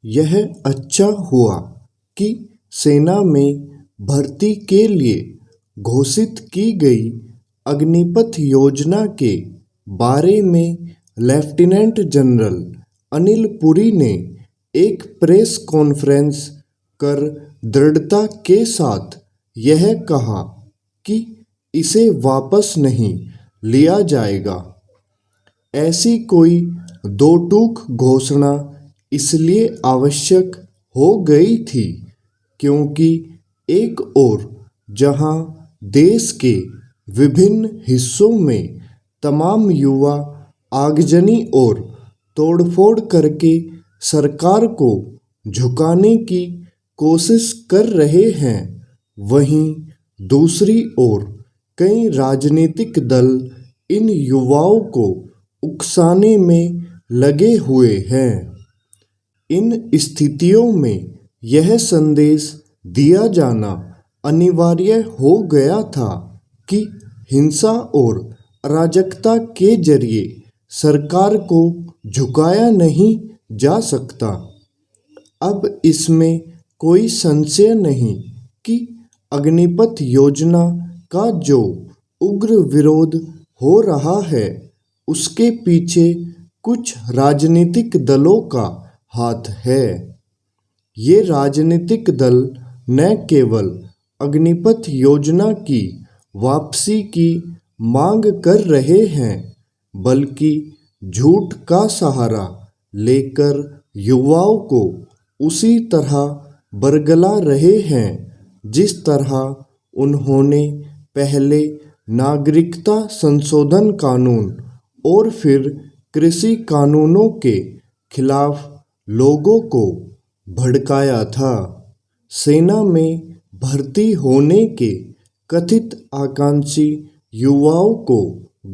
यह अच्छा हुआ कि सेना में भर्ती के लिए घोषित की गई अग्निपथ योजना के बारे में लेफ्टिनेंट जनरल अनिल पुरी ने एक प्रेस कॉन्फ्रेंस कर दृढ़ता के साथ यह कहा कि इसे वापस नहीं लिया जाएगा। ऐसी कोई दो टूक घोषणा इसलिए आवश्यक हो गई थी क्योंकि एक ओर जहां देश के विभिन्न हिस्सों में तमाम युवा आगजनी और तोड़फोड़ करके सरकार को झुकाने की कोशिश कर रहे हैं, वहीं दूसरी ओर कई राजनीतिक दल इन युवाओं को उकसाने में लगे हुए हैं। इन स्थितियों में यह संदेश दिया जाना अनिवार्य हो गया था कि हिंसा और अराजकता के जरिए सरकार को झुकाया नहीं जा सकता। अब इसमें कोई संशय नहीं कि अग्निपथ योजना का जो उग्र विरोध हो रहा है उसके पीछे कुछ राजनीतिक दलों का हाथ है। ये राजनीतिक दल न केवल अग्निपथ योजना की वापसी की मांग कर रहे हैं बल्कि झूठ का सहारा लेकर युवाओं को उसी तरह बरगला रहे हैं जिस तरह उन्होंने पहले नागरिकता संशोधन कानून और फिर कृषि कानूनों के खिलाफ लोगों को भड़काया था। सेना में भर्ती होने के कथित आकांक्षी युवाओं को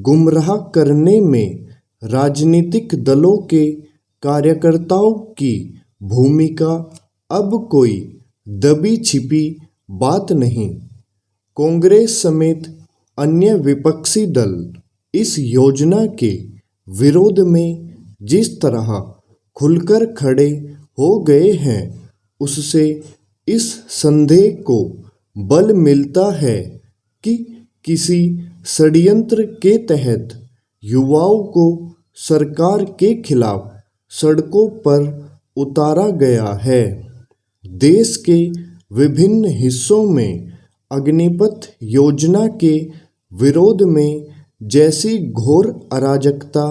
गुमराह करने में राजनीतिक दलों के कार्यकर्ताओं की भूमिका अब कोई दबी छिपी बात नहीं। कांग्रेस समेत अन्य विपक्षी दल इस योजना के विरोध में जिस तरह खुलकर खड़े हो गए हैं उससे इस संदेह को बल मिलता है कि किसी षड्यंत्र के तहत युवाओं को सरकार के खिलाफ सड़कों पर उतारा गया है। देश के विभिन्न हिस्सों में अग्निपथ योजना के विरोध में जैसी घोर अराजकता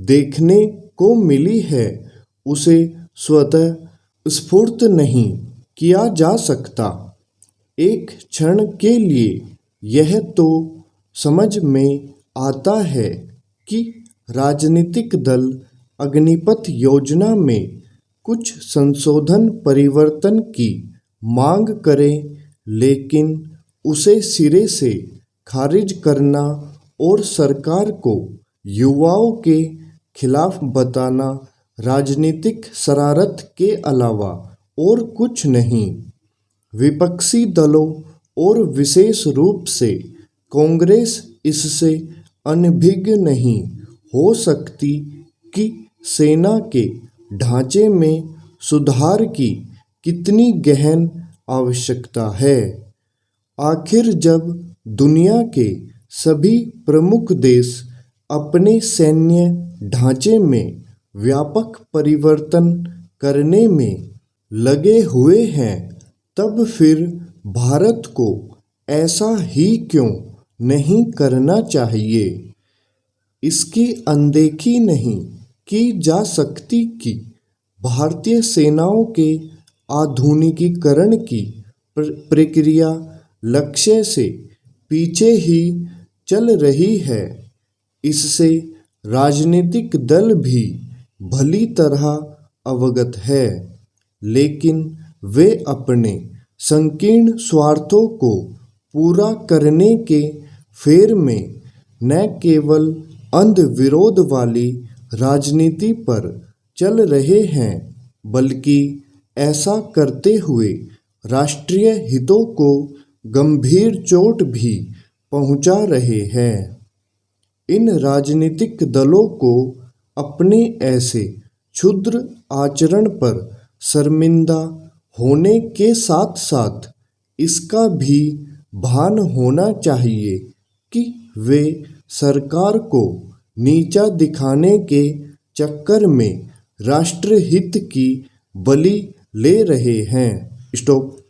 देखने को मिली है उसे स्वतः स्फूर्त नहीं किया जा सकता। एक क्षण के लिए यह तो समझ में आता है कि राजनीतिक दल अग्निपथ योजना में कुछ संशोधन परिवर्तन की मांग करें, लेकिन उसे सिरे से खारिज करना और सरकार को युवाओं के खिलाफ बताना राजनीतिक शरारत के अलावा और कुछ नहीं। विपक्षी दलों और विशेष रूप से कांग्रेस इससे अनभिज्ञ नहीं हो सकती कि सेना के ढांचे में सुधार की कितनी गहन आवश्यकता है। आखिर जब दुनिया के सभी प्रमुख देश अपने सैन्य ढांचे में व्यापक परिवर्तन करने में लगे हुए हैं तब फिर भारत को ऐसा ही क्यों नहीं करना चाहिए। इसकी अनदेखी नहीं की जा सकती कि भारतीय सेनाओं के आधुनिकीकरण की प्रक्रिया लक्ष्य से पीछे ही चल रही है। इससे राजनीतिक दल भी भली तरह अवगत है, लेकिन वे अपने संकीर्ण स्वार्थों को पूरा करने के फेर में न केवल अंध विरोध वाली राजनीति पर चल रहे हैं बल्कि ऐसा करते हुए राष्ट्रीय हितों को गंभीर चोट भी पहुंचा रहे हैं। इन राजनीतिक दलों को अपने ऐसे क्षुद्र आचरण पर शर्मिंदा होने के साथ साथ इसका भी भान होना चाहिए कि वे सरकार को नीचा दिखाने के चक्कर में राष्ट्रहित की बलि ले रहे हैं। स्टॉप।